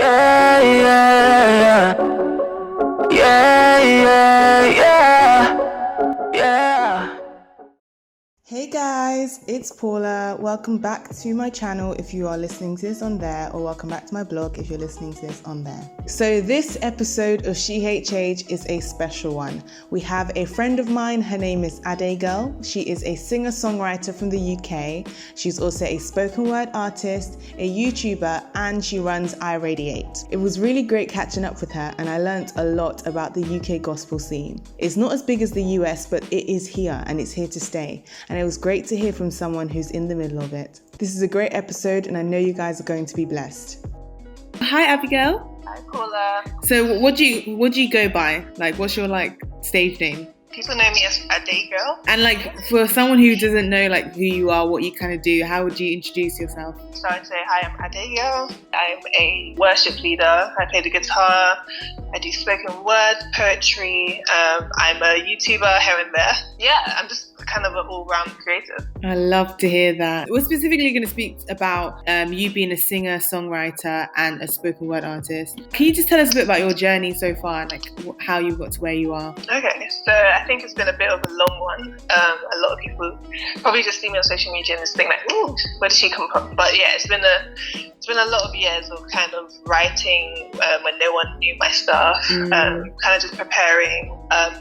Yeah, yeah, yeah. Yeah, yeah, yeah. Yeah. Hey guys, it's Paula. Welcome back to my channel if you are listening to this on there, or welcome back to my blog if you're listening to this on there. So this episode of She.H.H is a special one. We have a friend of mine, her name is Adegail. She is a singer-songwriter from the UK. She's also a spoken word artist, a YouTuber, and she runs iRADIATE. It was really great catching up with her, and I learnt a lot about the UK gospel scene. It's not as big as the US, but it is here and it's here to stay. And it was great to hear from someone who's in the middle of it. This is a great episode and I know you guys are going to be blessed. Hi Abigail. Hi Paula. So what do you go by? Like what's your stage name? People know me as Adegail. And for someone who doesn't know who you are, what you kind of do, how would you introduce yourself? So I'd say, hi, I'm Adegail. I'm a worship leader. I play the guitar. I do spoken word, poetry. I'm a YouTuber here and there. Yeah, I'm just kind of an all-round creative. I love to hear that. We're specifically going to speak about you being a singer, songwriter, and a spoken word artist. Can you just tell us a bit about your journey so far and how you got to where you are? Okay, so I think it's been a bit of a long one. A lot of people probably just see me on social media and just think ooh, where did she come from? But yeah, it's been a lot of years of kind of writing when no one knew my stuff, kind of just preparing,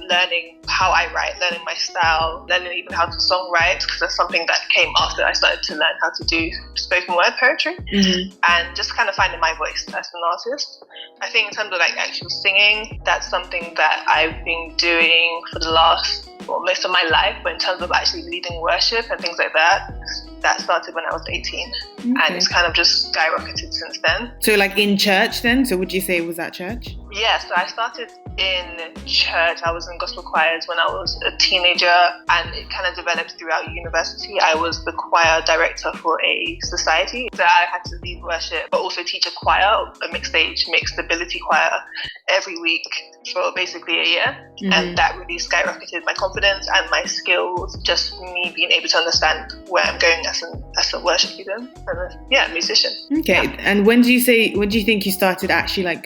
learning how I write, learning my style, learning even how to songwrite, because that's something that came after I started to learn how to do spoken word poetry, and just kind of finding my voice as an artist. I think in terms of actual singing, that's something that I've been doing for the most of my life, but in terms of actually leading worship and things like that started when I was 18. And it's kind of just skyrocketed since then. So in church then? So would you say it was at church? Yeah, so I started in church. I was in gospel choirs when I was a teenager, and it kind of developed throughout university. I was the choir director for a society, so I had to lead worship, but also teach a choir, a mixed ability choir, every week for basically a year. And that really skyrocketed my confidence and my skills, just me being able to understand where I'm going as a worship leader and musician. Okay, yeah. And when do you think you started actually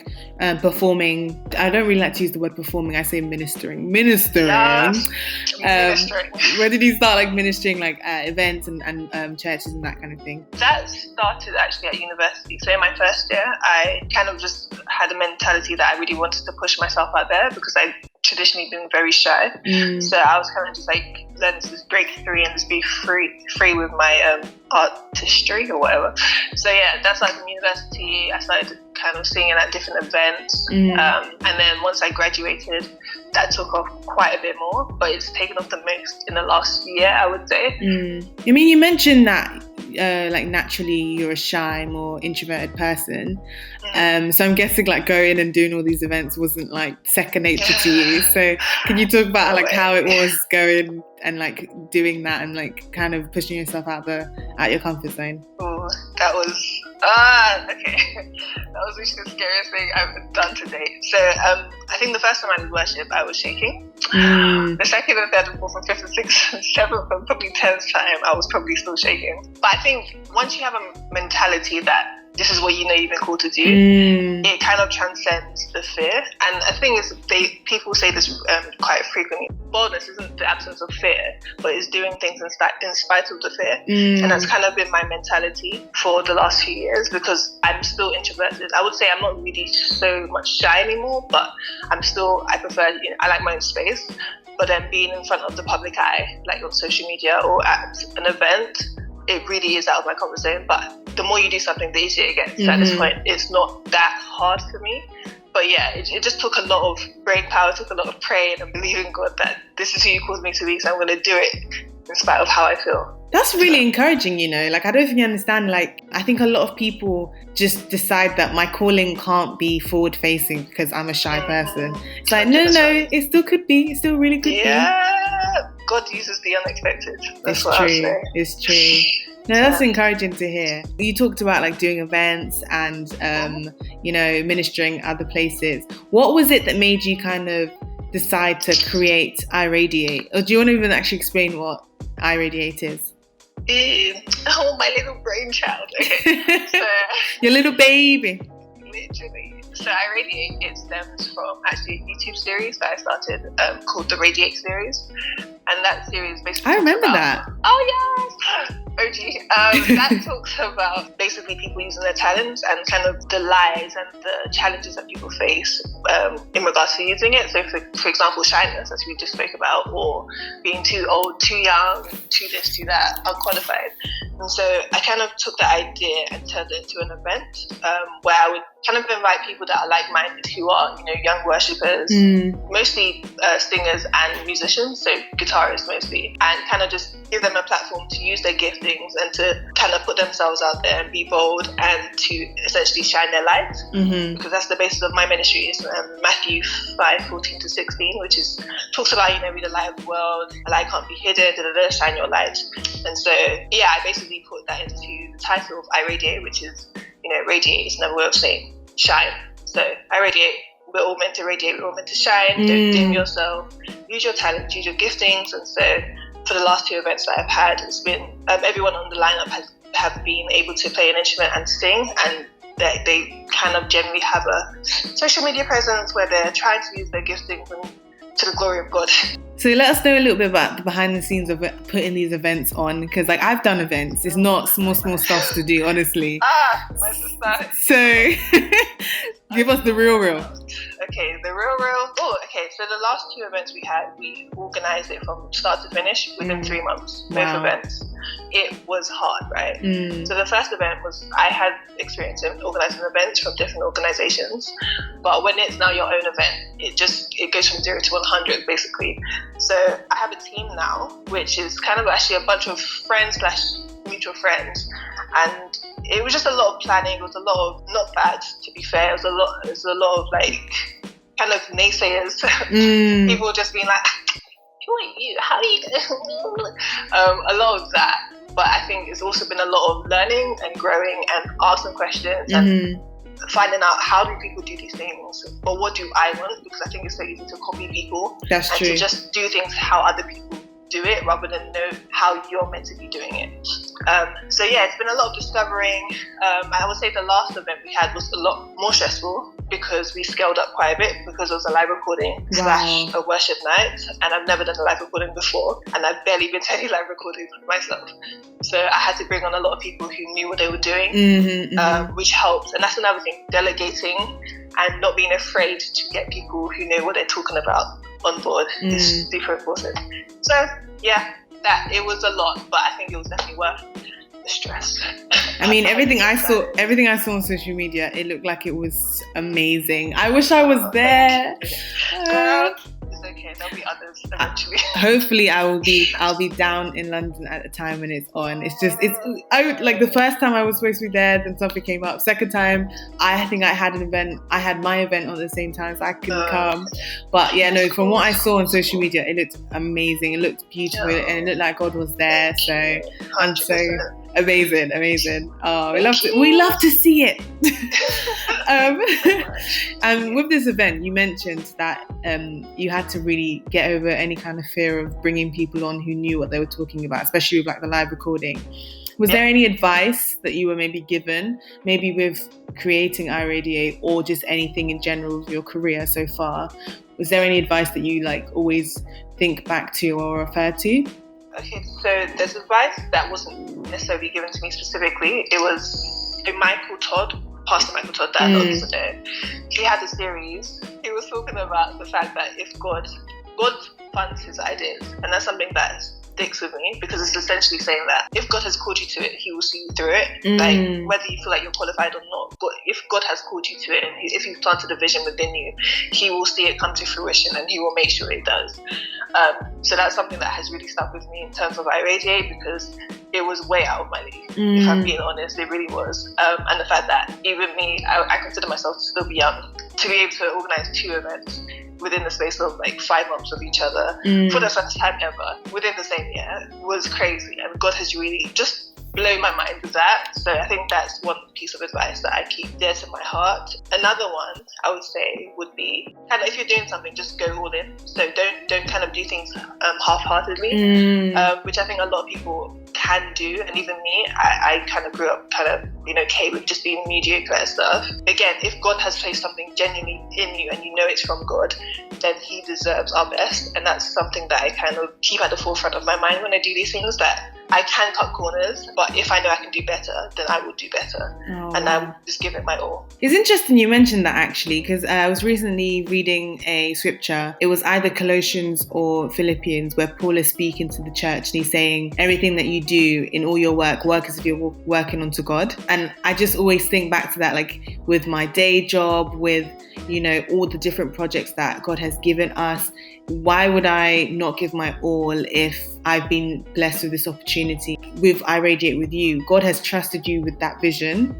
performing? I don't really like to use the word performing, I say ministering. Yeah, ministering. Where did you start ministering events and churches and that kind of thing? That started actually at university. So in my first year, I kind of just had a mentality that I really wanted to push myself out there, because I've traditionally been very shy. So I was kind of just learning to just break free and just be free with my artistry or whatever. So yeah, that's in university. I started kind of singing at different events, and then once I graduated, that took off quite a bit more, but it's taken off the most in the last year, I would say. I mean, you mentioned that naturally you're a shy, more introverted person, so I'm guessing going and doing all these events wasn't second nature to you. So can you talk about how it was going and doing that and kind of pushing yourself out your comfort zone? Oh, that was okay. That was actually the scariest thing I've done to date. So I think the first time I did worship, I was shaking. The second and third and fourth and fifth and sixth and seventh and probably 10th time, I was probably still shaking. But I think once you have a mentality that this is what you know you've been called to do, it kind of transcends the fear. And the thing is, people say this quite frequently. Boldness isn't the absence of fear, but it's doing things in spite of the fear. And that's kind of been my mentality for the last few years, because I'm still introverted. I would say I'm not really so much shy anymore, but I prefer, I like my own space. But then being in front of the public eye, on social media or at an event, it really is out of my comfort zone. But the more you do something, the easier it gets. So at this point, it's not that hard for me. But yeah, it just took a lot of brain power, took a lot of praying and believing God that this is who you called me to be, so I'm going to do it in spite of how I feel. That's really encouraging, I don't think you understand. I think a lot of people just decide that my calling can't be forward facing because I'm a shy person. It's no, it still could be. It still really could be. Yeah, God uses the unexpected. That's what I say. It's true. No, that's encouraging to hear. You talked about doing events and, ministering other places. What was it that made you kind of decide to create iRADIATE? Or do you want to even actually explain what iRADIATE is? Oh, my little brainchild. Okay. So, your little baby. literally. So iRADIATE, it stems from actually a YouTube series that I started called the Radiate series. And that series basically I remember that. Oh, yes! OG. That talks about basically people using their talents and kind of the lies and the challenges that people face in regards to using it. So, for example, shyness, as we just spoke about, or being too old, too young, too this, too that, unqualified. And so I kind of took that idea and turned it into an event where I would kind of invite people that are like-minded, who are, young worshippers, mostly singers and musicians, so guitarists mostly, and kind of just give them a platform to use their giftings and to kind of put themselves out there and be bold and to essentially shine their light, because that's the basis of my ministry. Is Matthew 5:14-16, which talks about, be the light of the world, a light can't be hidden, shine your light. And so, yeah, I basically put that into the title of iRADIATE, which is, radiate is another way of saying shine. So iRADIATE, we're all meant to radiate, we're all meant to shine. Don't dim yourself, use your talent, use your giftings. And so for the last 2 events that I've had, it's been everyone on the lineup have been able to play an instrument and sing, and they kind of generally have a social media presence where they're trying to use their giftings and to the glory of God. So let us know a little bit about the behind the scenes of putting these events on, because I've done events. It's not small stuff to do, honestly. My sister. So give us the real. Okay, the real. Oh, okay. So the last 2 events we organised it from start to finish within 3 months. Both events. It was hard, right? So the first event was, I had experience in organising events from different organisations, but when it's now your own event, it goes from 0 to 100 basically. So I have a team now, which is kind of actually a bunch of friends / mutual friends, and it was just a lot of planning. It was a lot of, not bad to be fair, it was a lot of kind of naysayers. People just being like, who are you? How are you? A lot of that. But I think it's also been a lot of learning and growing and asking questions and finding out, how do people do these things, or what do I want? Because I think it's so easy to copy people. That's true. To just do things how other people do it rather than know how you're meant to be doing it. So yeah, it's been a lot of discovering. I would say the last event we had was a lot more stressful because we scaled up quite a bit, because it was a live recording / a worship night, and I've never done a live recording before, and I've barely been to any live recordings myself. So I had to bring on a lot of people who knew what they were doing, which helped. And that's another thing, delegating and not being afraid to get people who know what they're talking about on board is super important. So yeah, it was a lot, but I think it was definitely worth the stress. I mean, everything I saw on social media, it looked like it was amazing. I wish I was there. It's okay, there'll be others eventually. Hopefully I'll be down in London at the time when it's on. The first time I was supposed to be there, then something came up. Second time, I think I had my event on the same time, so I couldn't come. But yeah, no, from what I saw on social media, it looked amazing. It looked beautiful, and it looked like God was there. So 100%. I'm so amazing. Oh, we love to see it. And with this event, you mentioned that you had to really get over any kind of fear of bringing people on who knew what they were talking about, especially with the live recording. Was there any advice that you were maybe given, maybe with creating iRADIATE, or just anything in general of your career so far? Was there any advice that you like think back to or refer to? Okay, so there's advice that wasn't necessarily given to me specifically. It was Pastor Michael Todd, that I also know. He had a series. He was talking about the fact that if God funds his ideas, and that's something that sticks with me, because it's essentially saying that if God has called you to it, he will see you through it. Like, whether you feel like you're qualified or not, but if God has called you to it, and if he's planted a vision within you, he will see it come to fruition, and he will make sure it does. So that's something that has really stuck with me in terms of iRADIATE, because it was way out of my league, if I'm being honest. It really was. And the fact that even me, I consider myself to still be young, to be able to organize 2 events within the space of 5 months of each other for the first time ever within the same year was crazy. And God has really just blown my mind with that. So I think that's one piece of advice that I keep dear to my heart. Another one I would say would be, kind of, if you're doing something, just go all in. So don't kind of do things half-heartedly, which I think a lot of people can do, and even me, I kind of grew up kind of being okay with just being mediocre and stuff. Again, if God has placed something genuinely in you and you know it's from God, then he deserves our best. And that's something that I kind of keep at the forefront of my mind when I do these things, that I can cut corners, but if I know I can do better, then I will do better. And I will just give it my all. It's interesting you mentioned that, actually, because I was recently reading a scripture. It was either Colossians or Philippians, where Paul is speaking to the church and he's saying, everything that you do in all your work as if you're working unto God. And I just always think back to that, like with my day job, with, you know, all the different projects that God has given us. Why would I not give my all if I've been blessed with this opportunity? With iRADIATE with you, God has trusted you with that vision,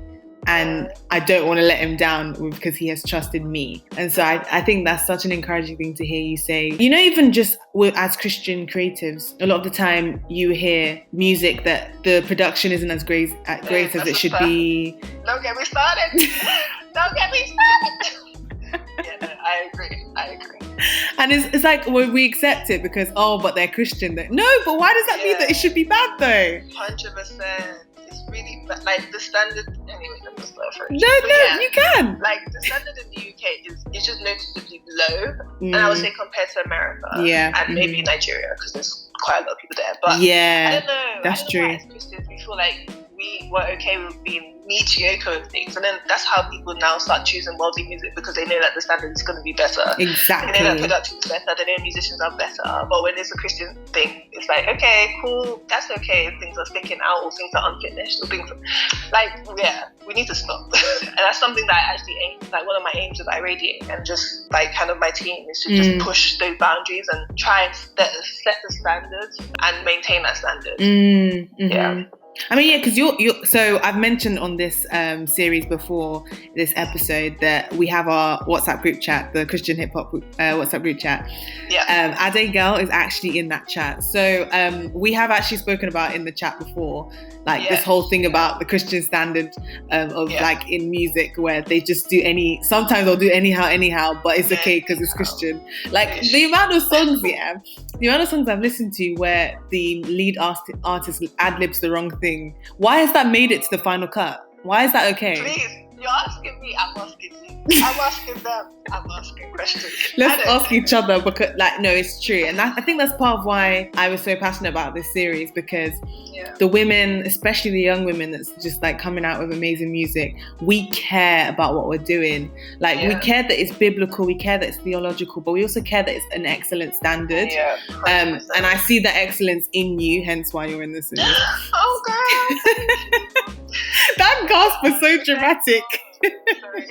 and I don't want to let him down because he has trusted me. And so I think that's such an encouraging thing to hear you say. You know, even just as Christian creatives, a lot of the time you hear music that the production isn't as great as it should be. Don't get me started. Don't get me started. Yeah, no, I agree. And it's like, well, we accept it because, but they're Christian. No, but why does that mean that it should be bad though? 100%. It's really bad. Like the standard. Anyway, I'm just you can. Like the standard in the UK is just noticeably low, and I would say compared to America, and maybe Nigeria, because there's quite a lot of people there. But I don't know. That's true. As Christians, we feel like we were okay with being mediocre with things, and then that's how people now start choosing worldly music, because they know that the standard is going to be better. Exactly. They know that production is better. They know musicians are better. But when it's a Christian thing, it's like, okay, cool, that's okay if things are sticking out or things are unfinished or things we need to stop. And that's something that I actually aim. Like one of my aims with iRADIATE and just like kind of my team is to just push those boundaries and try and set a standard and maintain that standard. Yeah. I mean, because you're so I've mentioned on this series before, this episode, that we have our WhatsApp group chat, the Christian hip hop WhatsApp group chat. Yeah. Adegail is actually in that chat. So we have actually spoken about in the chat before, like this whole thing about the Christian standard of like in music, where they just do sometimes they'll do anyhow, but it's okay because it's Christian. Like the amount of songs I've listened to where the lead artist ad-libs the wrong thing. Why has that made it to the final cut? Why is that okay? Please, you're asking me, I'm asking you. I'm asking them, I'm asking questions. Let's ask each other, because no, it's true. And I think that's part of why I was so passionate about this series, because the women, especially the young women that's just like coming out with amazing music, we care about what we're doing. Like we care that it's biblical, we care that it's theological, but we also care that it's an excellent standard. And I see that excellence in you, hence why you're in this series. Oh God. That gasp was so dramatic. Sorry.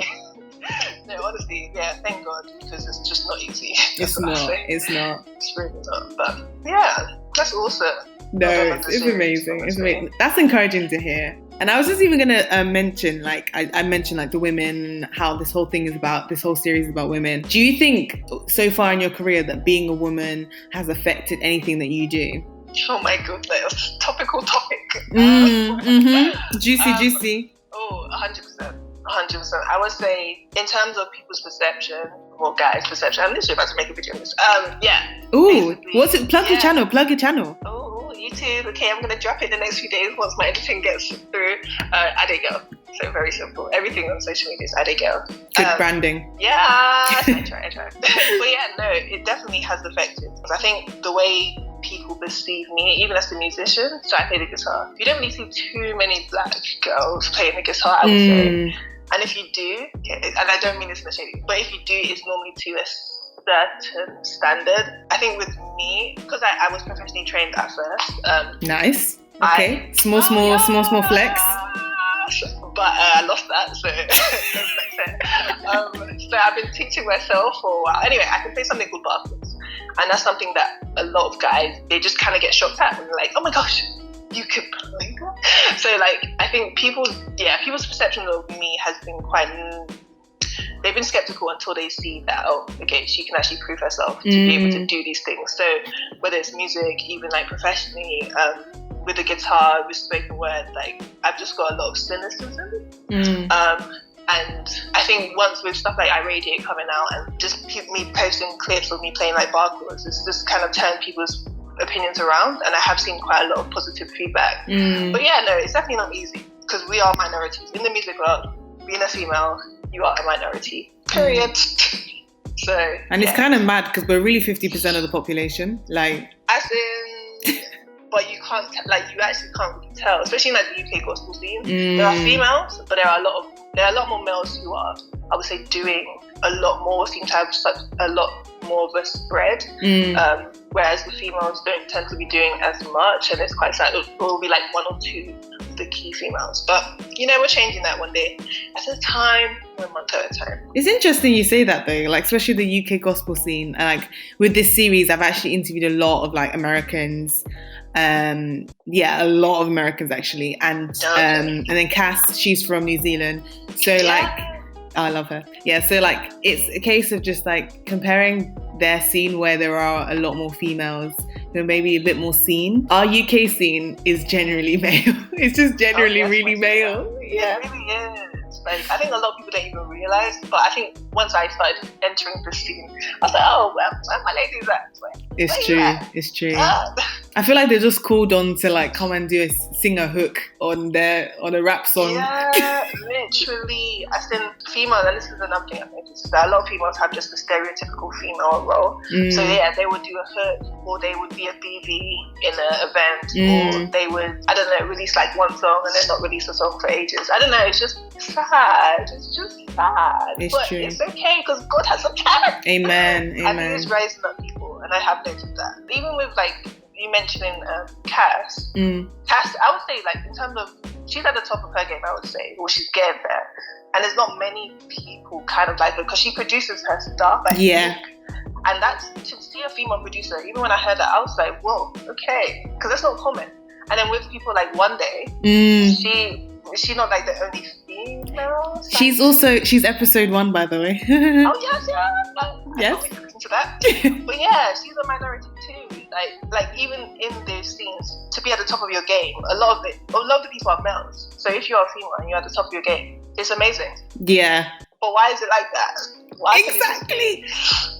No, honestly, thank God, because it's just not easy. It's not. It's really not. But that's awesome. No, it's amazing. It's amazing. That's encouraging to hear. And I was just even going to mention, like, I mentioned, like, the women, how this whole series is about women. Do you think so far in your career that being a woman has affected anything that you do? Oh my goodness, topical topic. Juicy. Oh, 100%. I would say, in terms of people's perception, or guys' perception, I'm literally about to make a video on this. Ooh, what's it? Plug your channel. Oh, YouTube. Okay, I'm gonna drop it in the next few days once my editing gets through. Adegail. So very simple. Everything on social media is Adegail. Good branding. Yeah, I try. But no, it definitely has affected. Because I think the way people perceive me, even as a musician, so I play the guitar. You don't really see too many black girls playing the guitar, I would say. And if you do, and I don't mean this in a shady, but if you do, it's normally to a certain standard. I think with me, because I was professionally trained at first. Nice. Okay. Small flex. But I lost that, so so I've been teaching myself for a while. Anyway, I can play something called bar chords, and that's something that a lot of guys, they just kind of get shocked at, and they're like, oh my gosh, you can play that? So like, I think people's perception of me has been they've been skeptical until they see that, okay, she can actually prove herself to be able to do these things. So whether it's music, even like professionally, with the guitar, with spoken word, like I've just got a lot of cynicism. And I think once with stuff like iRADIATE coming out and just me posting clips of me playing like bar chords, it's just kind of turned people's opinions around, and I have seen quite a lot of positive feedback. But yeah, no, it's definitely not easy because we are minorities in the music world. Being a female, you are a minority. Period. So, and it's kind of mad because we're really 50% of the population. Like, as in, but you can't you actually can't really tell, especially in like the UK gospel scene. There are females, but there are a lot more males who are, I would say, doing a lot more, seem to have a lot more of a spread. Whereas the females don't tend to be doing as much, and it's quite sad. It will be like one or two of the key females, but we're changing that one day at a time, one month at a time. It's interesting you say that though, like especially the UK gospel scene. And like with this series, I've actually interviewed a lot of like Americans. A lot of Americans actually, and then Cass, she's from New Zealand, so I love her. Yeah, so like it's a case of just like comparing their scene where there are a lot more females who are maybe a bit more seen. Our UK scene is generally male. It's just generally really male. Yeah, it really is. Like, I think a lot of people don't even realise, but I think once I started entering the scene, I was like, oh, well, where my ladies at? It's true. I feel like they're just called on to like come and sing a hook on a rap song. Yeah, literally. I think females, and this is another thing I've noticed, is that a lot of females have just a stereotypical female role. So yeah, they would do a hook, or they would be a BV in an event, or they would, I don't know, release like one song and then not release a song for ages. I don't know, it's just sad. It's just sad. But true. It's okay because God has a plan. Amen. And He is raising up people, and I have noticed that. Even with like, you mentioning Cass. Cass, I would say, like, in terms of, she's at the top of her game, I would say, or she's getting there. And there's not many people kind of like her because she produces her stuff. Like, and that's, to see a female producer, even when I heard that, I was like, whoa, okay, because that's not common. And then with people like One Day, is she not like the only female? She's episode 1, by the way. Oh yes. I yes. can't wait to listen to that. But yeah, she's a minority too. Like even in those scenes, to be at the top of your game, a lot of the people are males. So if you're a female and you're at the top of your game, it's amazing. Yeah. But why is it like that? Exactly.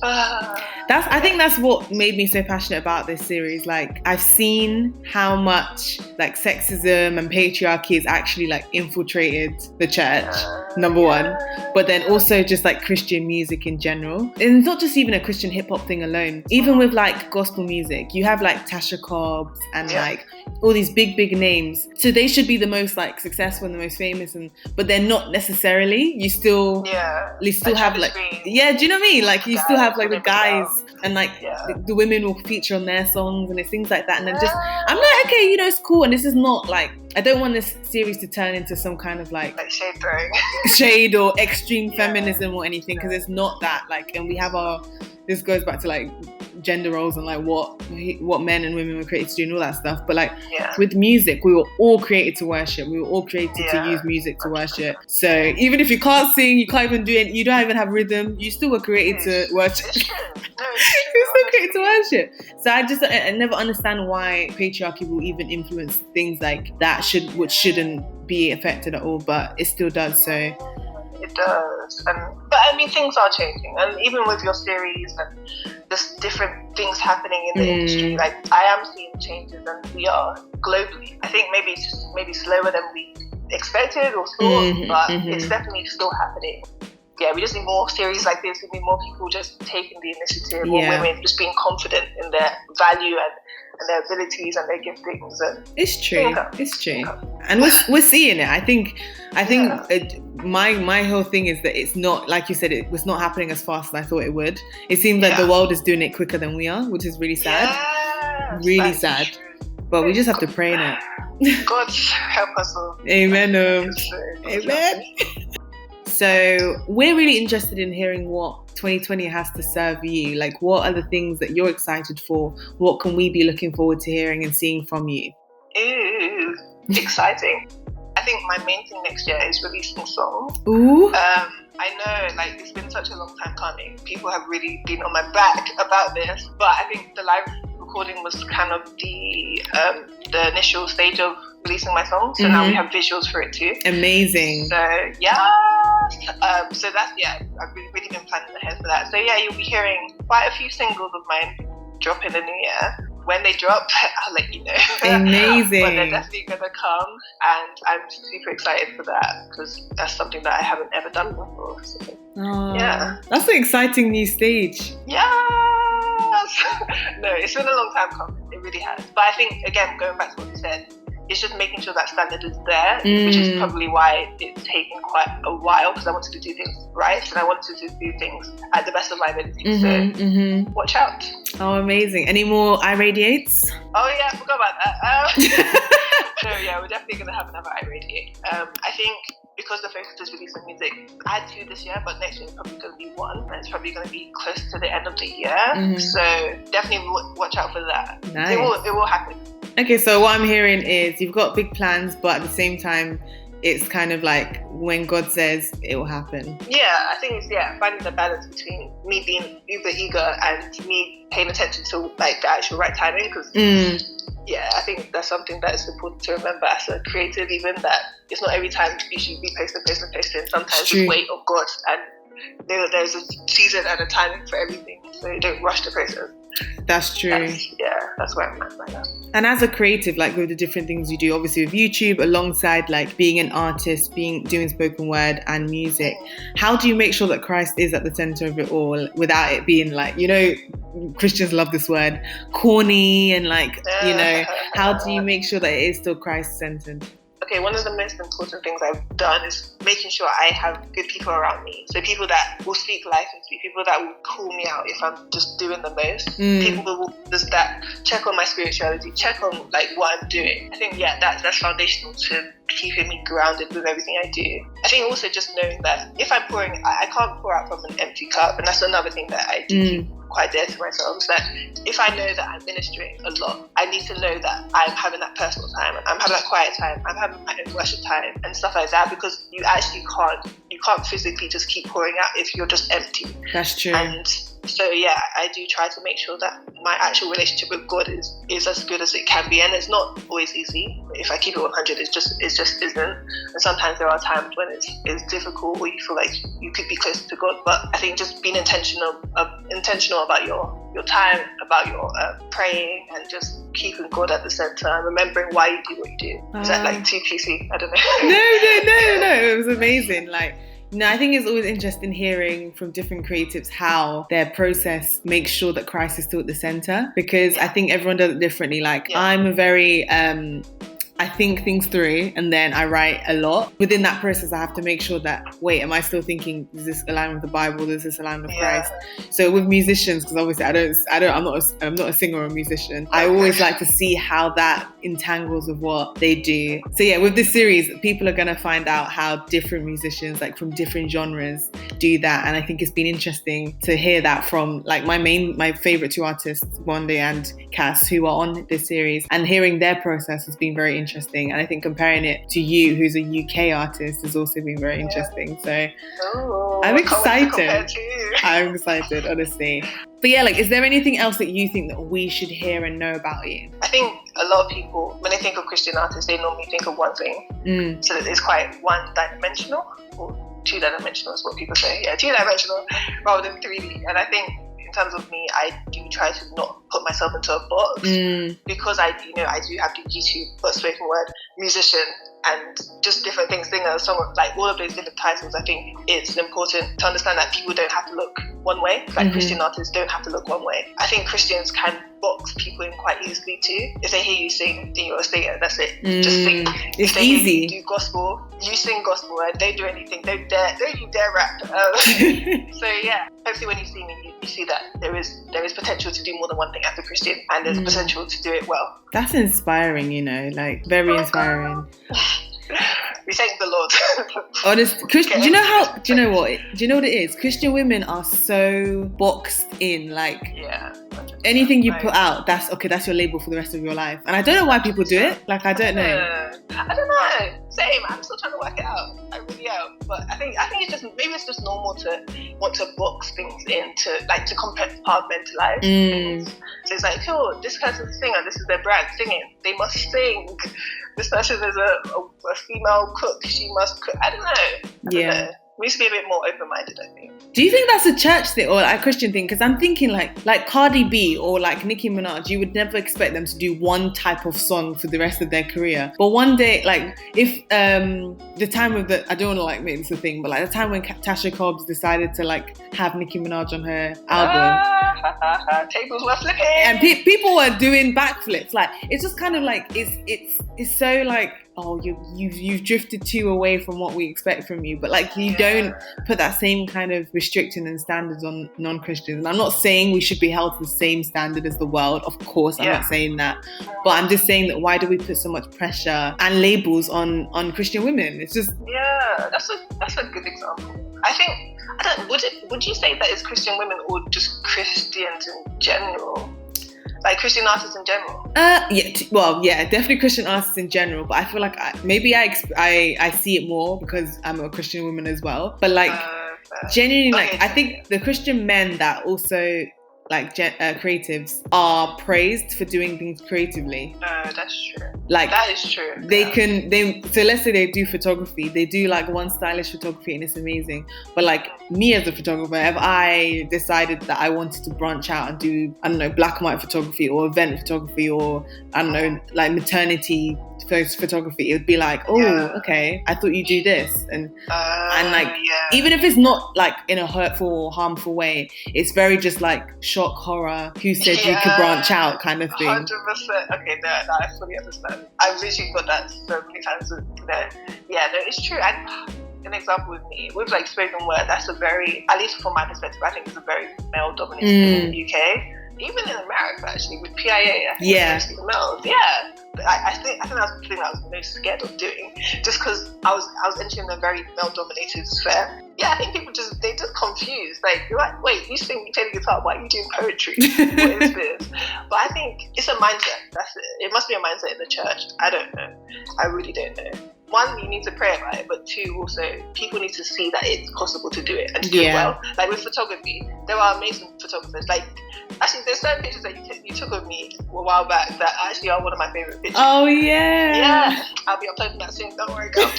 I think that's what made me so passionate about this series. Like, I've seen how much like sexism and patriarchy has actually like infiltrated the church, number one, but then also just like Christian music in general. And it's not just even a Christian hip hop thing alone. Even with like gospel music, you have like Tasha Cobbs and like all these big names. So they should be the most like successful and the most famous, but they're not necessarily. You still have like, do you know what I mean? Like you still have like the guys and like the women will feature on their songs and it's things like that. And then I'm like, okay, it's cool. And this is not like, I don't want this series to turn into some kind of like shade throwing, shade or extreme feminism or anything, because it's not that. Like, and we have this goes back to like gender roles and like what men and women were created to do and all that stuff. But like with music, we were all created to worship. We were all created to use music to worship. So even if you can't sing, you can't even do it, you don't even have rhythm, you still were created to worship. You're still created to worship. So I never understand why patriarchy will even influence things like that which shouldn't be affected at all, but it still does. So it does. But I mean, things are changing, and even with your series and just different things happening in the industry, like I am seeing changes, and we are globally. I think maybe slower than we expected or thought, but it's definitely still happening. Yeah, we just need more series like this. We need more people just taking the initiative, or women just being confident in their value and their abilities and their giftings. And it's true. It's true. And we're seeing it. I think my whole thing is that it's not, like you said, it was not happening as fast as I thought it would. It seems like the world is doing it quicker than we are, which is really sad. Really sad. True. But we just have to pray in it. God help us all. Amen. Amen. So we're really interested in hearing what 2020 has to serve you. Like, what are the things that you're excited for? What can we be looking forward to hearing and seeing from you? Ooh, exciting. I think my main thing next year is releasing songs. Ooh. I know, like, it's been such a long time coming. People have really been on my back about this, but I think the live recording was kind of the initial stage of releasing my song. So now we have visuals for it too. Amazing. So so that's I've really been planning ahead for that. So you'll be hearing quite a few singles of mine drop in the new year. when they drop, I'll let you know. Amazing. But they're definitely going to come, and I'm super excited for that because that's something that I haven't ever done before. So, yeah. That's an exciting new stage. Yes! No, it's been a long time coming. It really has. But I think, again, going back to what you said, it's just making sure that standard is there, which is probably why it's taken quite a while, because I wanted to do things right and I wanted to do things at the best of my ability. So watch out. Oh, amazing. Any more iRADIATEs? Oh yeah, I forgot about that. So yeah, we're definitely going to have another iRADIATE. I think because the focus is releasing music, I had 2 this year, but next year it's probably going to be 1, and it's probably going to be close to the end of the year. So definitely watch out for that. Nice. It will happen. Okay, so what I'm hearing is you've got big plans, but at the same time, it's kind of like when God says it will happen. Yeah, I think it's finding the balance between me being uber eager and me paying attention to like the actual right timing. Because I think that's something that is important to remember as a creative, even that it's not every time you should be posting. Sometimes just wait on God, and there's a season and a timing for everything, so you don't rush the process. That's true. That's where I'm at right now. And as a creative, like with the different things you do, obviously with YouTube, alongside like being an artist, doing spoken word and music, how do you make sure that Christ is at the center of it all without it being like, you know, Christians love this word, corny, and like, you know, how do you make sure that it is still Christ centered? Okay, one of the most important things I've done is making sure I have good people around me. So people that will speak life into me, people that will call me out if I'm just doing the most. People will just that check on my spirituality, check on like what I'm doing. I think that's foundational to keeping me grounded with everything I do. I think also just knowing that if I'm pouring, I can't pour out from an empty cup, and that's another thing that I do keep quite dear to myself, is that if I know that I'm ministering a lot, I need to know that I'm having that personal time, I'm having that quiet time, I'm having my own worship time and stuff like that, because you actually can't physically just keep pouring out if you're just empty. That's true. And so I do try to make sure that my actual relationship with God is as good as it can be, and it's not always easy. If I keep it 100, it just isn't. And sometimes there are times when it's difficult, or you feel like you could be closer to God. But I think just being intentional about your time, about your praying, and just keeping God at the center and remembering why you do what you do. Is that like too PC? I don't know. No. It was amazing. No, I think it's always interesting hearing from different creatives how their process makes sure that Christ is still at the center, because I think everyone does it differently. I'm a very I think things through and then I write a lot. Within that process, I have to make sure that, wait, am I still thinking, does this align with the Bible? Does this align with Christ? So with musicians, because obviously I'm not a singer or a musician, I always like to see how that entangles with what they do. So with this series, people are going to find out how different musicians, like from different genres, do that. And I think it's been interesting to hear that from like my favorite 2 artists, Wande and Cass, who are on this series, and hearing their process has been very interesting. And I think comparing it to you, who's a UK artist, has also been very interesting. So I'm excited. I'm excited, honestly. But is there anything else that you think that we should hear and know about you? I think a lot of people, when they think of Christian artists, they normally think of one thing. So it's quite one-dimensional, or two-dimensional is what people say. Two-dimensional rather than 3D. And I think in terms of me, I do try to not put myself into a box, because I do have the YouTube for spoken word, musician, and just different things, singer, song, like all of those different titles. I think it's important to understand that people don't have to look one way, like Christian artists don't have to look one way. I think Christians can box people in quite easily too. If they hear you sing, then you're a singer, that's it. Just sing. It's easy. You do gospel, you sing gospel, and don't do anything, don't you dare rap. So hopefully when you see me, you see that there is potential to do more than one thing as a Christian, and there's potential to do it well. That's inspiring, very inspiring. We thank the Lord. Honestly, Christian, do you know what it is? Christian women are so boxed in, anything you put out, that's your label for the rest of your life. And I don't know why people do it. I don't know. I don't know. Same. I'm still trying to work it out. I really am. But I think it's just normal to want to box things in, to compartmentalize things. So it's like, oh, this person's a singer, this is their brand, singing, they must sing. This person is a female cook, she must cook. I don't know. We used to be a bit more open-minded, I think. Do you think that's a church thing or like a Christian thing? Because I'm thinking like Cardi B or like Nicki Minaj, you would never expect them to do one type of song for the rest of their career. But one day, like if the time of I don't want to like make this a thing, but like the time when Tasha Cobbs decided to like have Nicki Minaj on her album, tables were flipping, and people were doing backflips. Like it's just kind of like it's so like, oh, you've drifted too away from what we expect from you, but like you don't put that same kind of restriction and standards on non-Christians. And I'm not saying we should be held to the same standard as the world, of course. I'm not saying that, but I'm just saying that why do we put so much pressure and labels on Christian women? It's just that's a good example. I think would you say that it's Christian women or just Christians in general? Like Christian artists in general? Definitely Christian artists in general. But I feel like I see it more because I'm a Christian woman as well. But like genuinely, like I think the Christian men that also like creatives are praised for doing things creatively. That's true. Like that is true. So let's say they do photography, they do like one stylish photography and it's amazing. But like me as a photographer, if I decided that I wanted to branch out and do, I don't know, black and white photography or event photography or I don't know, like maternity photography, it would be like, okay, I thought you do this. And like, even if it's not like in a hurtful or harmful way, it's very just like shock horror, who said you could branch out kind of thing. 100%. Okay, no, I fully understand. I've literally got that so many times. It's true. An example with me, with like spoken word, that's a very, at least from my perspective, I think it's a very male-dominated thing in the UK. Even in America, actually, with PIA, I think it's mostly males. I think that's the thing that I was most scared of doing, just because I was entering a very male-dominated sphere. Yeah, I think people just confused. Like, you're like, wait, you sing, you play the guitar, why are you doing poetry? What is this? But I think it's a mindset. That's it. It must be a mindset in the church. I don't know. I really don't know. One, you need to pray about it, but two, also, people need to see that it's possible to do it and to do it well. Like with photography, there are amazing photographers. Like, actually, there's certain pictures that you took of me a while back that actually are one of my favorite pictures. Oh, yeah. Yeah, I'll be uploading that soon, don't worry, girl.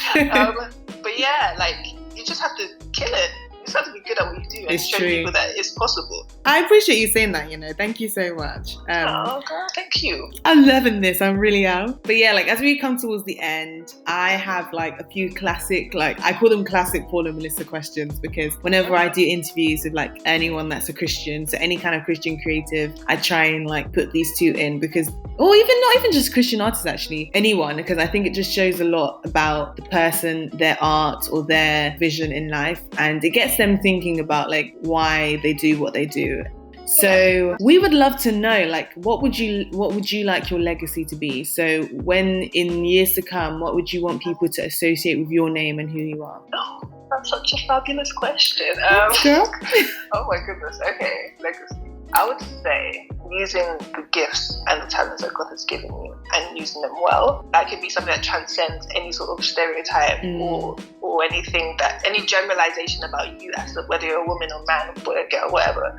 But yeah, like, you just have to kill it. You just have to be good at what you do and show people that it's possible. I appreciate you saying that, thank you so much. Oh, girl, thank you. I'm loving this, I really am. But yeah, like as we come towards the end, I have like a few classic, like I call them classic Paula and Melissa questions, because whenever I do interviews with like anyone that's a Christian, so any kind of Christian creative, I try and like put these two in, because, or even not even just Christian artists actually, anyone, because I think it just shows a lot about the person, their art or their vision in life, and it gets them thinking about like why they do what they do. So we would love to know, like, what would you like your legacy to be? So when in years to come, what would you want people to associate with your name and who you are? Oh, that's such a fabulous question. Girl. Oh my goodness. Okay, legacy. I would say using the gifts and the talents that God has given you and using them well. That could be something that transcends any sort of stereotype or anything that, any generalization about you as whether you're a woman or man or boy or girl, whatever.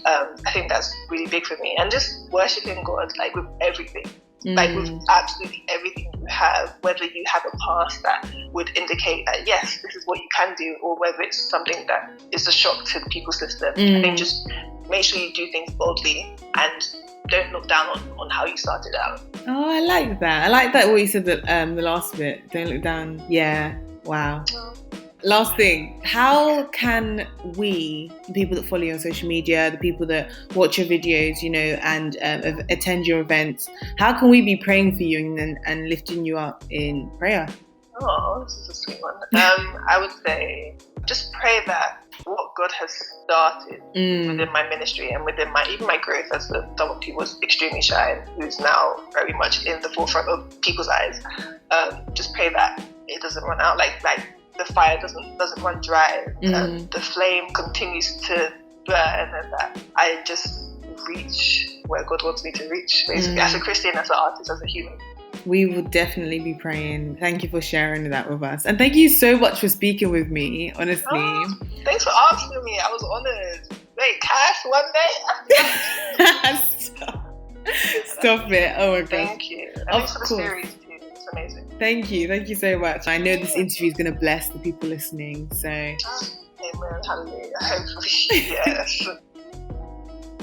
I think that's really big for me. And just worshiping God, like with everything. Like with absolutely everything you have, whether you have a past that would indicate that yes, this is what you can do, or whether it's something that is a shock to the people system. I think just make sure you do things boldly and don't look down on how you started out. Oh, I like that. I like that what you said, that the last bit. Don't look down. Yeah. Wow. Last thing, how can we, the people that follow you on social media, the people that watch your videos, and attend your events, how can we be praying for you and lifting you up in prayer? Oh, this is a sweet one. I would say just pray that what God has started within my ministry and within even my growth as someone who was extremely shy and who's now very much in the forefront of people's eyes, just pray that it doesn't run out, like the fire doesn't run dry, the flame continues to burn, and that I just reach where God wants me to reach, basically, as a Christian, as an artist, as a human. We will definitely be praying. Thank you for sharing that with us. And thank you so much for speaking with me, honestly. Oh, thanks for asking me. I was honored. Wait, Cash, one day? Stop it. Oh my God. Thank you. And thanks for the series too. It's amazing. Thank you so much. I know this interview is going to bless the people listening, so... Amen, hallelujah, hopefully, yes.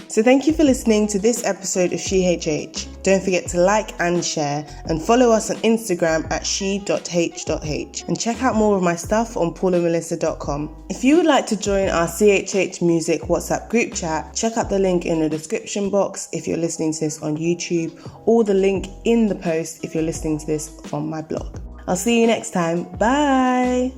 So thank you for listening to this episode of She.H.H. Don't forget to like and share, and follow us on Instagram at she.h.h, and check out more of my stuff on paulamelissa.com. If you would like to join our CHH Music WhatsApp group chat, check out the link in the description box if you're listening to this on YouTube, or the link in the post if you're listening to this from my blog. I'll see you next time. Bye!